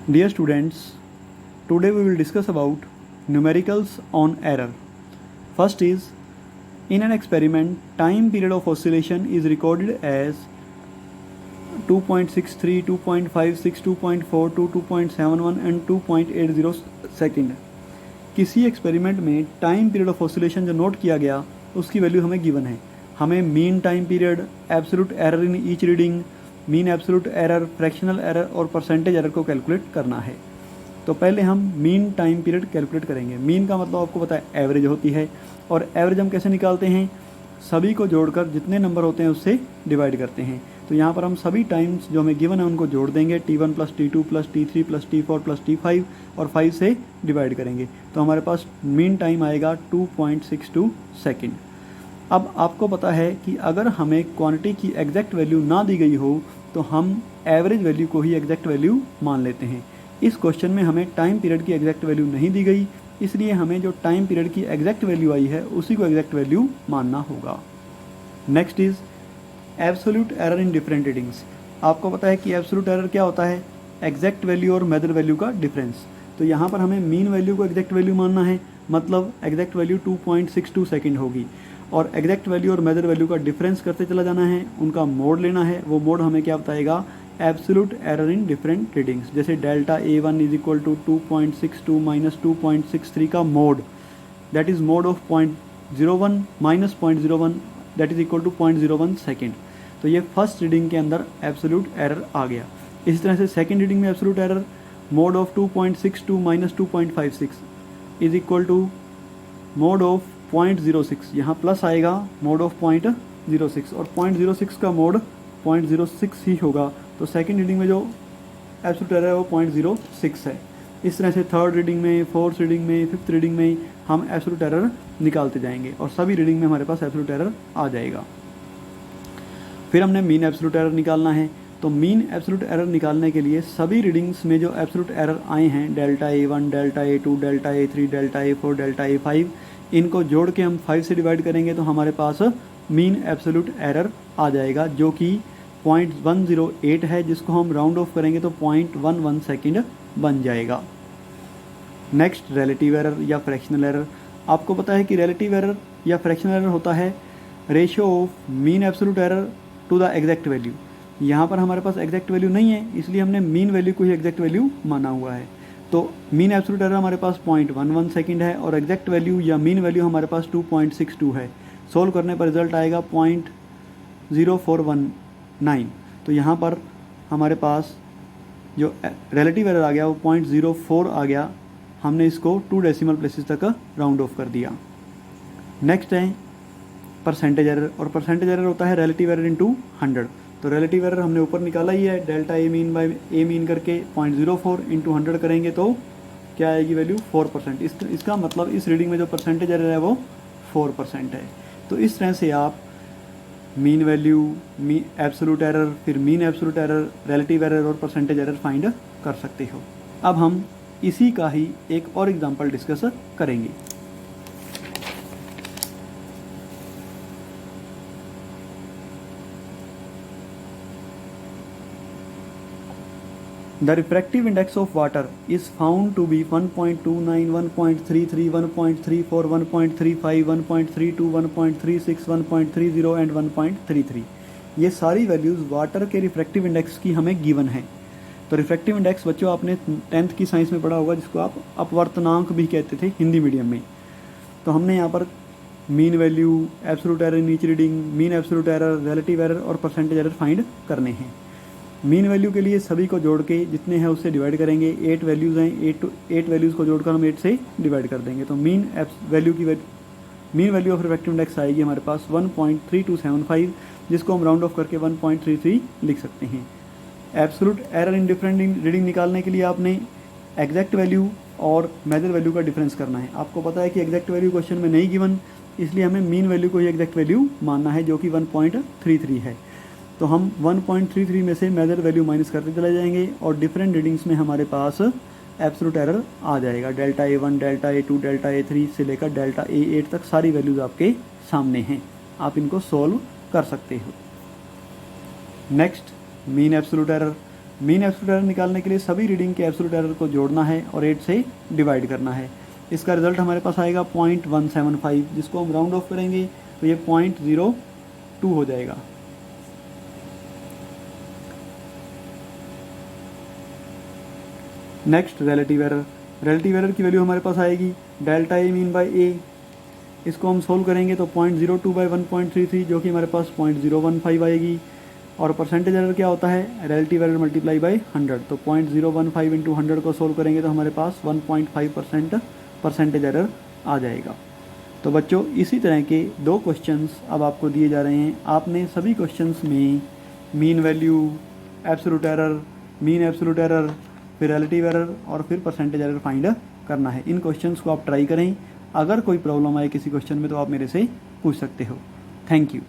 Dear students, today we will discuss about numericals on error. First is, in an experiment, time period of oscillation is recorded as 2.63, 2.56, 2.42, 2.71 and 2.80 second. किसी experiment में time period of oscillation जो note किया गया उसकी value हमें given है. हमें mean time period, absolute error in each reading, mean absolute error, fractional error और परसेंटेज एरर को कैलकुलेट करना है. तो पहले हम मीन टाइम पीरियड कैलकुलेट करेंगे. मीन का मतलब आपको पता है एवरेज होती है, और एवरेज हम कैसे निकालते हैं? सभी को जोड़कर जितने नंबर होते हैं उससे डिवाइड करते हैं. तो यहाँ पर हम सभी टाइम्स जो हमें गिवन है उनको जोड़ देंगे, T1 plus T2 plus T3 plus T4 plus T5 और 5 से डिवाइड करेंगे. तो हमारे पास मीन टाइम आएगा 2.62 सेकेंड. अब आपको पता है कि अगर हमें क्वांटिटी की एग्जैक्ट वैल्यू ना दी गई हो तो हम एवरेज वैल्यू को ही एग्जैक्ट वैल्यू मान लेते हैं. इस क्वेश्चन में हमें टाइम पीरियड की एग्जैक्ट वैल्यू नहीं दी गई, इसलिए हमें जो टाइम पीरियड की एग्जैक्ट वैल्यू आई है उसी को एग्जैक्ट वैल्यू मानना होगा. Next is absolute error in different readings. आपको पता है कि एब्सोल्यूट एरर क्या होता है? एग्जैक्ट वैल्यू और मेजर वैल्यू का डिफरेंस. तो यहाँ पर हमें मीन वैल्यू को एग्जैक्ट वैल्यू मानना है, मतलब एग्जैक्ट वैल्यू 2.62 सेकेंड होगी, और एग्जैक्ट वैल्यू और मेजर वैल्यू का डिफरेंस करते चला जाना है, उनका मोड लेना है. वो मोड हमें क्या बताएगा? Absolute error in different readings. जैसे delta A1 is equal to 2.62 minus 2.63 का mode, that is mode of 0.01 minus 0.01 that is equal to 0.01 second. तो ये फर्स्ट रीडिंग के अंदर एब्सोल्यूट एरर आ गया. इसी तरह से सेकेंड रीडिंग में absolute error mod of 2.62 minus 2.56 is equal to mod of 0.06. यहाँ प्लस आएगा, मोड ऑफ 0.06, और 0.06 का मोड 0.06 ही होगा. तो सेकेंड रीडिंग में जो एब्सोल्यूट एरर है वो 0.06 है. इस तरह से थर्ड रीडिंग में, फोर्थ रीडिंग में, फिफ्थ रीडिंग में हम एब्सोल्यूट एरर निकालते जाएंगे और सभी रीडिंग में हमारे पास एब्सोल्यूट एरर आ जाएगा. फिर हमने मीन एब्सोल्यूट एरर निकालना है. तो मीन एब्सोल्यूट एरर निकालने के लिए सभी रीडिंग्स में जो एब्सोल्यूट एरर आए हैं, delta A1, delta A2, delta A3, delta A4, delta A5, इनको जोड़ के हम 5 से डिवाइड करेंगे तो हमारे पास मीन एब्सोल्यूट एरर आ जाएगा, जो कि 0.108 है, जिसको हम राउंड ऑफ करेंगे तो 0.11 सेकेंड बन जाएगा. नेक्स्ट, रिलेटिव एरर या फ्रैक्शनल एरर. आपको पता है कि रिलेटिव एरर या फ्रैक्शनल एरर होता है ratio of mean absolute error to the exact value. यहाँ पर हमारे पास एग्जैक्ट वैल्यू नहीं है, इसलिए हमने मीन वैल्यू को ही एग्जैक्ट वैल्यू माना हुआ है. तो मीन एब्सोल्यूट एरर हमारे पास 0.11 सेकेंड है और एग्जैक्ट वैल्यू या मीन वैल्यू हमारे पास 2.62 है. सोल्व करने पर रिजल्ट आएगा 0.0419. तो यहाँ पर हमारे पास जो रिलेटिव एरर आ गया वो 0.04 आ गया. हमने इसको 2 डेसिमल प्लेसेस तक राउंड ऑफ कर दिया. नेक्स्ट है परसेंटेज एरर, और परसेंटेज एरर होता है रिलेटिव एरर इनटू 100. तो रिलेटिव एरर हमने ऊपर निकाला ही है, delta A mean by A mean करके 0.04 इंटू 100 करेंगे तो क्या आएगी वैल्यू? 4%. इसका मतलब इस रीडिंग में जो परसेंटेज एरर है वो 4% है. तो इस तरह से आप मीन वैल्यू, एब्सोल्यूट एरर, फिर mean absolute error, relative error और परसेंटेज एरर फाइंड कर सकते हो. अब हम इसी का ही एक और एग्जांपल डिस्कस करेंगे. The refractive index of water is found to be 1.29, 1.33, 1.34, 1.35, 1.32, 1.36, 1.30 and 1.33. ये सारी वैल्यूज़ वाटर के रिफ्रैक्टिव इंडेक्स की हमें गिवन है. तो रिफ्रैक्टिव इंडेक्स बच्चों आपने 10th की साइंस में पढ़ा होगा, जिसको आप अपवर्तनांक भी कहते थे हिंदी मीडियम में. तो हमने यहाँ पर mean value, absolute error in each reading, mean absolute error, relative error और परसेंटेज एरर फाइंड करने हैं. मीन वैल्यू के लिए सभी को जोड़ के जितने हैं उससे डिवाइड करेंगे. 8 वैल्यूज़ हैं, 8 वैल्यूज़ को जोड़कर हम 8 से डिवाइड कर देंगे. तो mean value of refractive index आएगी हमारे पास 1.3275, जिसको हम राउंड ऑफ करके 1.33 लिख सकते हैं. Absolute error in different reading निकालने के लिए आपने एग्जैक्ट वैल्यू और मेजर वैल्यू का डिफरेंस करना है. आपको पता है कि एग्जैक्ट वैल्यू क्वेश्चन में नहीं गिवन, इसलिए हमें मीन वैल्यू को ही एग्जैक्ट वैल्यू मानना है, जो कि 1.33 है. तो हम 1.33 में से मेजर वैल्यू माइनस करते चले जाएंगे और डिफरेंट रीडिंग्स में हमारे पास एब्सोल्यूट एरर आ जाएगा. Delta A1, delta A2, delta A3 से लेकर डेल्टा A8 तक सारी वैल्यूज़ आपके सामने हैं. आप इनको सोल्व कर सकते हो. Next, mean absolute error. Mean absolute error निकालने के लिए सभी रीडिंग के एब्सोल्यूट एरर को जोड़ना है और 8 से डिवाइड करना है। इसका रिजल्ट हमारे पास आएगा 0.175, जिसको हम राउंड ऑफ करेंगे तो ये 0.02 हो जाएगा। Next relative error. Relative error की वैल्यू हमारे पास आएगी डेल्टा ए मीन बाय ए। इसको हम सोल्व करेंगे तो 0.02 बाई 1.33 जो कि हमारे पास 0.015 आएगी। और परसेंटेज एरर क्या होता है, रिलेटिव एरर मल्टीप्लाई बाई 100। तो 0.015 इंटू 100 को सोल्व करेंगे तो हमारे पास 1.5% परसेंटेज एरर आ जाएगा। तो बच्चों इसी तरह के 2 क्वेश्चंस अब आपको दिए जा रहे हैं। आपने सभी क्वेश्चंस में mean value, absolute error, mean absolute error, फिर रिलेटिव एरर और फिर परसेंटेज एरर फाइंड करना है। इन क्वेश्चंस को आप ट्राई करें। अगर कोई प्रॉब्लम आए किसी क्वेश्चन में तो आप मेरे से पूछ सकते हो। Thank you.